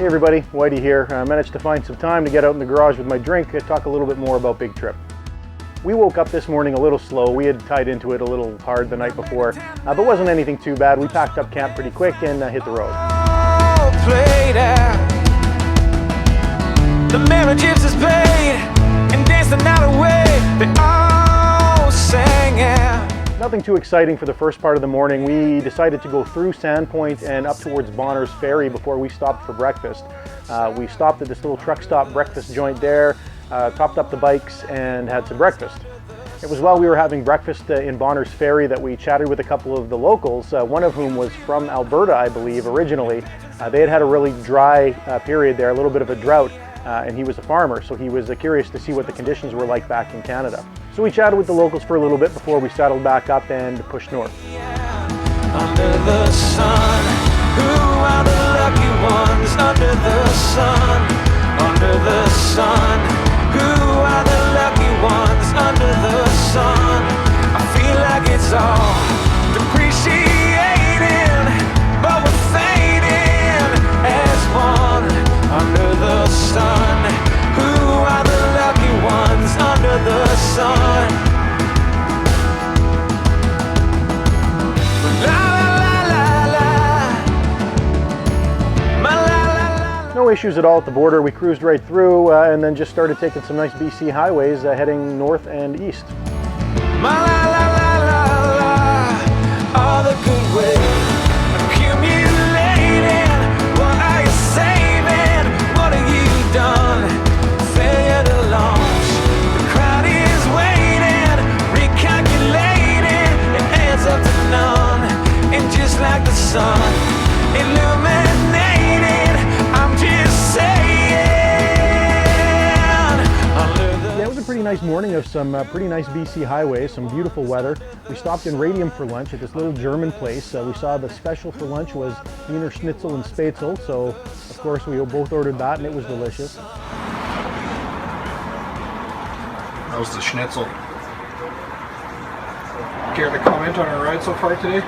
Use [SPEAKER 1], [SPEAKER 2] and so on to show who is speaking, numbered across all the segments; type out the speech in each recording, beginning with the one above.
[SPEAKER 1] everybody, Whitey here. I managed to find some time to get out in the garage with my drink and talk a little bit more about Big Trip. We woke up this morning a little slow. We had tied into it a little hard the night before, but wasn't anything too bad. We packed up camp pretty quick and hit the road. The marriage is paid and danced the night away. They all sang out. Nothing too exciting for the first part of the morning. We decided to go through Sandpoint and up towards Bonner's Ferry before we stopped for breakfast. We stopped at this little truck stop breakfast joint there, topped up the bikes and had some breakfast. It was while we were having breakfast in Bonner's Ferry that we chatted with a couple of the locals, one of whom was from Alberta, I believe, originally. They had had a really dry period there, a little bit of a drought, and he was a farmer, so he was curious to see what the conditions were like back in Canada. So we chatted with the locals for a little bit before we saddled back up and pushed north.
[SPEAKER 2] Under the sun, who are the lucky ones? Under the sun, under the sun, who are the lucky ones? Under the sun, I feel like it's all depreciating, but we're fading as one. Under the sun, who are the lucky ones? Under the sun.
[SPEAKER 1] No issues at all at the border. We cruised right through and then just started taking some nice BC highways heading north and east.
[SPEAKER 2] All the good ways accumulating. What are you saving? What have you done? Failure to launch. The crowd is waiting, recalculating. It adds up to none. And just like the sun illuminated, I'm just saying.
[SPEAKER 1] Yeah, it was a pretty nice morning of some pretty nice BC highways, some beautiful weather. We stopped in Radium for lunch at this little German place. We saw the special for lunch was Wiener Schnitzel and Spätzle, so of course we both ordered that and it was delicious.
[SPEAKER 3] How's the schnitzel? Care to comment on our ride so far today?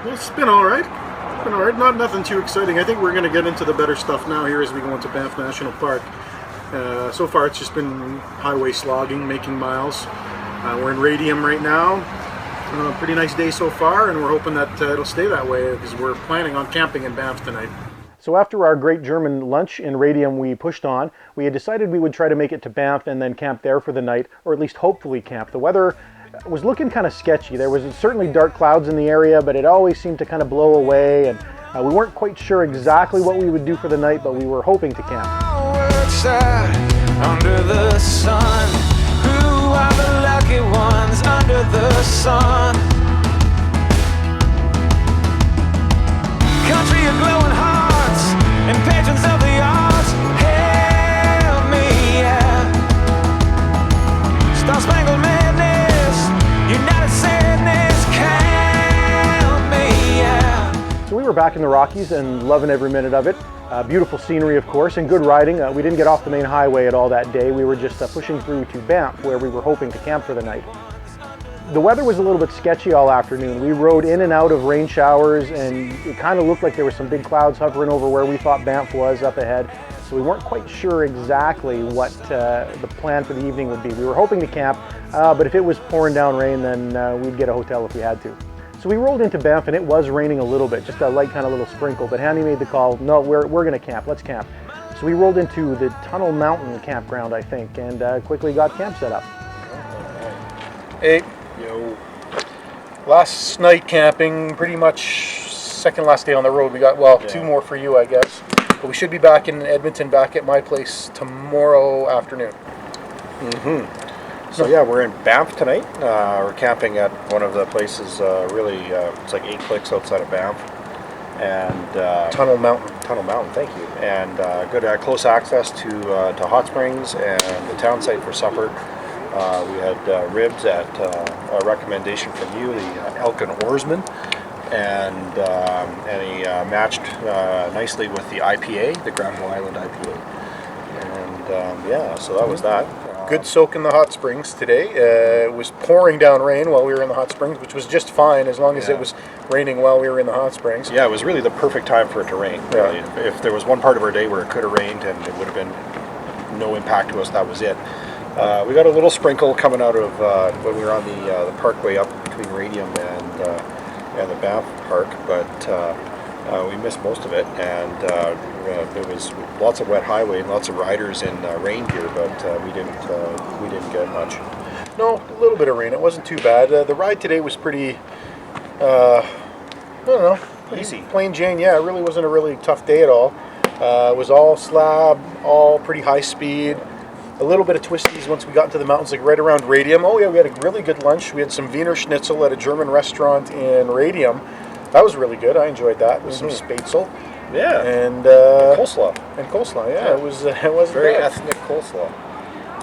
[SPEAKER 4] Well, it's been all right. It's been all right. Nothing too exciting. I think we're going to get into the better stuff now here as we go into Banff National Park. So far, it's just been highway slogging, making miles. We're in Radium right now. Pretty nice day so far, and we're hoping that it'll stay that way because we're planning on camping in Banff tonight.
[SPEAKER 1] So after our great German lunch in Radium, we pushed on. We had decided we would try to make it to Banff and then camp there for the night, or at least hopefully camp. The weather was looking kind of sketchy. There was certainly dark clouds in the area, but it always seemed to kind of blow away, and we weren't quite sure exactly what we would do for the night, but we were hoping to camp.
[SPEAKER 2] Under the sun, who are the lucky ones? Under the sun, country of glowing hearts and patrons of the arts, help me out. Star Spangled Madness, United Sadness, count me out.
[SPEAKER 1] So we were back in the Rockies and loving every minute of it. Beautiful scenery, of course, and good riding. We didn't get off the main highway at all that day. We were just pushing through to Banff, where we were hoping to camp for the night. The weather was a little bit sketchy all afternoon. We rode in and out of rain showers, and it kind of looked like there were some big clouds hovering over where we thought Banff was up ahead. So we weren't quite sure exactly what the plan for the evening would be. We were hoping to camp, but if it was pouring down rain, then we'd get a hotel if we had to. So we rolled into Banff and it was raining a little bit, just a light kind of little sprinkle, but Handy made the call, no, we're going to camp, let's camp. So we rolled into the Tunnel Mountain campground, I think, and quickly got camp set up.
[SPEAKER 4] Hey. Yo. Last night camping, pretty much second last day on the road. We got, two more for you, I guess. But we should be back in Edmonton, back at my place tomorrow afternoon.
[SPEAKER 3] So yeah, we're in Banff tonight. We're camping at one of the places, it's like 8 clicks outside of Banff. And
[SPEAKER 4] Tunnel Mountain.
[SPEAKER 3] Tunnel Mountain, thank you. And good close access to hot springs and the town site for supper. We had ribs at a recommendation from you, the Elkin Oarsman. And he matched nicely with the IPA, the Granville Island IPA. And so that was that.
[SPEAKER 4] good soak in the hot springs today. It was pouring down rain while we were in the hot springs, which was just fine as long as it was raining while we were in the hot springs.
[SPEAKER 3] Yeah, it was really the perfect time for it to rain. Really. If there was one part of our day where it could have rained and it would have been no impact to us, that was it. We got a little sprinkle coming out of when we were on the parkway up between Radium and the Banff Park, but we missed most of it, and there was lots of wet highway and lots of riders in rain gear, but we didn't get much.
[SPEAKER 4] No, a little bit of rain. It wasn't too bad. The ride today was pretty, I don't know,
[SPEAKER 3] Easy.
[SPEAKER 4] Plain Jane. Yeah, it really wasn't a really tough day at all. It was all slab, all pretty high speed. A little bit of twisties once we got into the mountains, like right around Radium. Oh yeah, we had a really good lunch. We had some Wiener Schnitzel at a German restaurant in Radium. That was really good. I enjoyed that with some spätzle.
[SPEAKER 3] Yeah.
[SPEAKER 4] And
[SPEAKER 3] Coleslaw.
[SPEAKER 4] And coleslaw. Yeah, it wasn't
[SPEAKER 3] Very
[SPEAKER 4] bad.
[SPEAKER 3] ethnic coleslaw.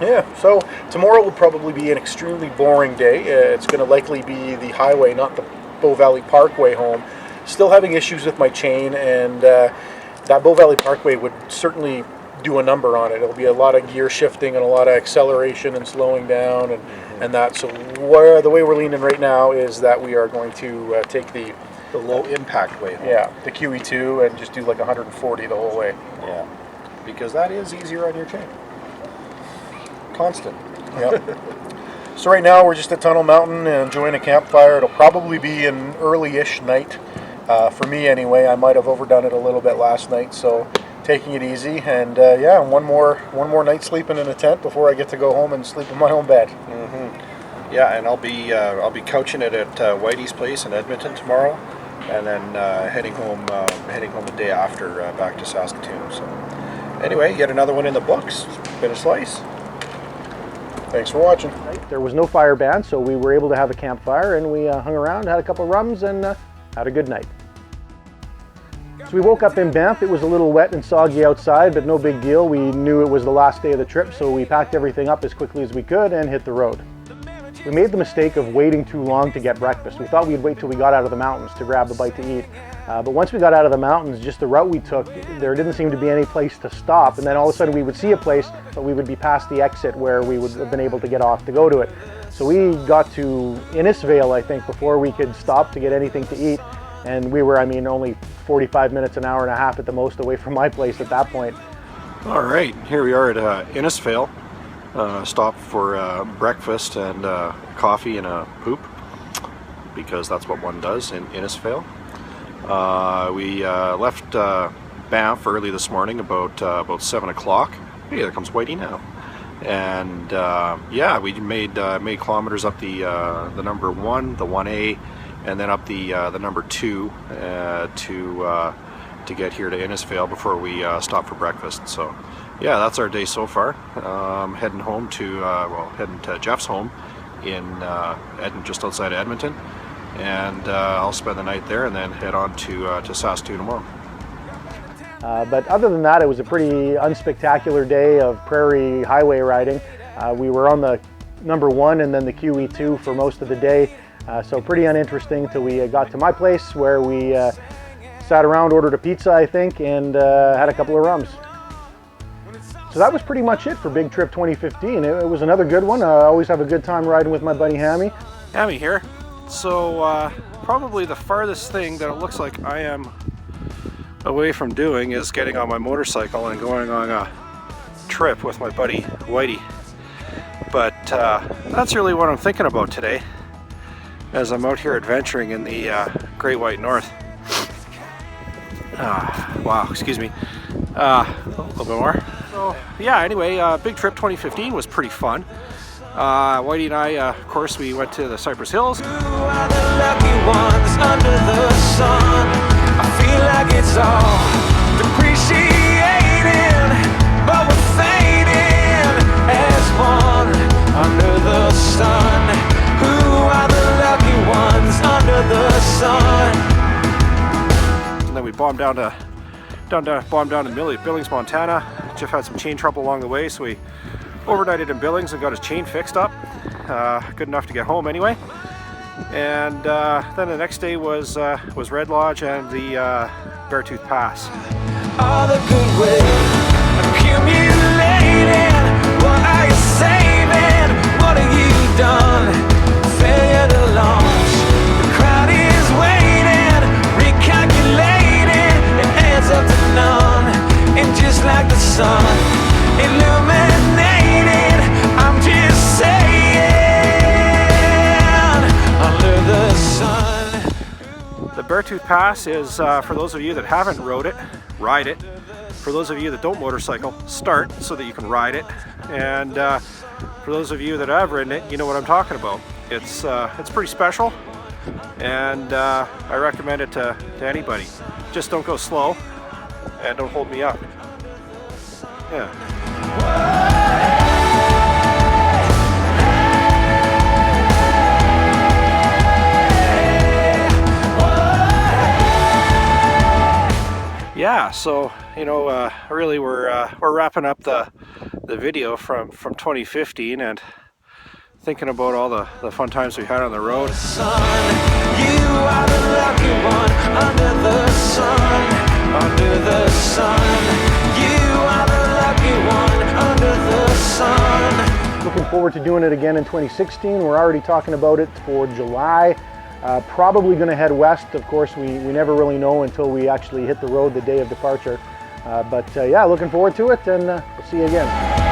[SPEAKER 4] Yeah. So tomorrow will probably be an extremely boring day. It's going to likely be the highway, not the Bow Valley Parkway home. Still having issues with my chain, and that Bow Valley Parkway would certainly do a number on it. It'll be a lot of gear shifting and a lot of acceleration and slowing down and that. So the way we're leaning right now is that we are going to take the
[SPEAKER 3] low impact way home.
[SPEAKER 4] Yeah, the QE2 and just do like 140 the whole way.
[SPEAKER 3] Yeah. Because that is easier on your chain. Constant.
[SPEAKER 4] Yep. So right now we're just at Tunnel Mountain and enjoying a campfire. It'll probably be an early-ish night. For me anyway. I might have overdone it a little bit last night, so taking it easy, and yeah, one more night sleeping in a tent before I get to go home and sleep in my own bed.
[SPEAKER 3] Yeah, and I'll be couching it at Whitey's place in Edmonton tomorrow, and then heading home the day after back to Saskatoon. So anyway, yet another one in the books. Been a slice.
[SPEAKER 4] Thanks for watching.
[SPEAKER 1] There was no fire ban, so we were able to have a campfire, and we hung around, had a couple rums, and had a good night. So we woke up in Banff. It was a little wet and soggy outside, but no big deal. We knew it was the last day of the trip, so we packed everything up as quickly as we could and hit the road. We made the mistake of waiting too long to get breakfast. We thought we'd wait till we got out of the mountains to grab a bite to eat. But once we got out of the mountains, just the route we took, there didn't seem to be any place to stop. And then all of a sudden we would see a place, but we would be past the exit where we would have been able to get off to go to it. So we got to Innisfail, I think, before we could stop to get anything to eat. And we were, only 45 minutes, an hour and a half at the most away from my place at that point.
[SPEAKER 3] All right, here we are at Innisfail. Stopped for breakfast and coffee and a poop, because that's what one does in Innisfail. We left Banff early this morning, about 7 o'clock. Hey, there comes Whitey now. And yeah, we made kilometers up the number 1, the 1A, and then up the number 2 to get here to Innisfail before we stop for breakfast. So yeah, that's our day so far. Heading home heading to Jeff's home in just outside of Edmonton, and I'll spend the night there and then head on to Saskatoon tomorrow.
[SPEAKER 1] But other than that, it was a pretty unspectacular day of prairie highway riding. We were on the number 1 and then the QE2 for most of the day. So pretty uninteresting till we got to my place, where we sat around, ordered a pizza, I think, and had a couple of rums. So that was pretty much it for Big Trip 2015. It was another good one. I always have a good time riding with my buddy Hammy.
[SPEAKER 5] Hammy here. So probably the farthest thing that it looks like I am away from doing is getting on my motorcycle and going on a trip with my buddy Whitey. But that's really what I'm thinking about today, as I'm out here adventuring in the Great White North. Wow, excuse me. A little bit more. So yeah, anyway, Big Trip 2015 was pretty fun. Whitey and I, of course, we went to the Cypress Hills.
[SPEAKER 2] Who are the lucky ones under the sun? I feel like it's all depreciating, but we're fading as one under the sun. Who are the lucky ones under the sun?
[SPEAKER 5] And then we bombed down to Billings, Montana. Jeff had some chain trouble along the way, so we overnighted in Billings and got his chain fixed up. Good enough to get home anyway. And then the next day was Red Lodge and the Beartooth Pass.
[SPEAKER 2] All the good will accumulating. What are you saying?
[SPEAKER 5] Sawtooth Pass is, for those of you that haven't rode it, ride it. For those of you that don't motorcycle, start so that you can ride it. And for those of you that have ridden it, you know what I'm talking about. It's pretty special, and I recommend it to anybody. Just don't go slow, and don't hold me up. Yeah. Yeah, so you know, really we're wrapping up the video from 2015 and thinking about all the fun times we had on the road.
[SPEAKER 2] Sun, you are the lucky one under the sun, under the sun. You are the lucky one under the sun.
[SPEAKER 1] Looking forward to doing it again in 2016. We're already talking about it for July. Probably going to head west. Of course, we never really know until we actually hit the road the day of departure. But yeah, looking forward to it, and we'll see you again.